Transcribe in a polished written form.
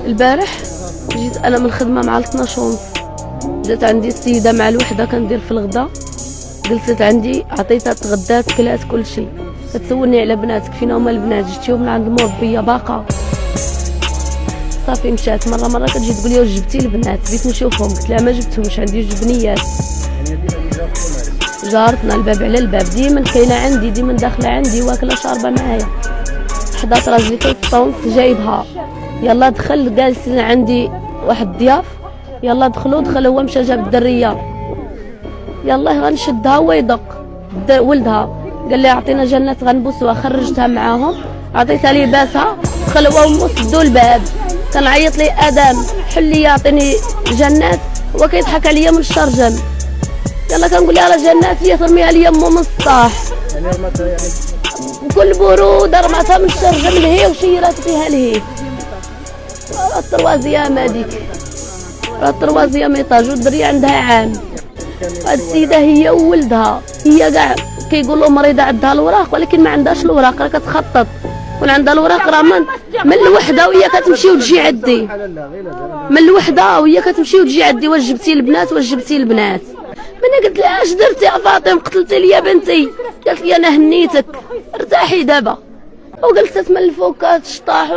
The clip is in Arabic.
البارح جيت انا من الخدمه مع 12 ونص، جات عندي السيده مع الوحده كندير في الغدا، جلست عندي عطيتها تغدات كلات كلشي، كتسولني على بناتك فين هما البنات، جبتيهم من عند المربيه باقا؟ صافي مشات. مره كتجي تقول لي واش جبتي البنات؟ بغيت نشوفهم، قلت لها ما جبتهمش، عندي جوج بنيات. جارتنا الباب على الباب، ديما كاينه عندي، ديما داخله عندي واكله شاربه معايا. حضات راجلي في الصونس جايبها، يلا دخل، جالسين عندي واحد الضياف، يلا دخل هو مشى جاب الدريه، يلا غنشدها هو يدق ولدها، قال لي اعطينا جنات غنبوسوها، خرجتها معاهم، عطيتها لباسها، دخل هو وامو سدوا الباب، كنعيط لي ادم حل لي يعطيني جنات، هو كيضحك عليا من الشرجم، يلا كنقول لها راه جنات هي ترميها ليا امو من السطاح، يعني رماتها يعني بكل برودة رماتها من الشرجم لهي وشيرات فيها لهي. التروازيام هذيك، راه التروازيام ايطاج والدريه عندها عام. هاد السيده هي وولدها، هي كاع كيقولوا مريضه عندها الوراق ولكن ما عندهاش الوراق، راه كتخطط، كون عندها الوراق راه من الوحده وهي كتمشي وتجي عندي، من الوحده وهي كتمشي وتجي عندي، واش جبتي البنات واش جبتي البنات؟ انا قلت لها اش درتي يا فاطمه؟ قتلتي لي بنتي؟ قالت لي انا هنيتك ارتاحي دابا، وجلست من الفوق كتشطاح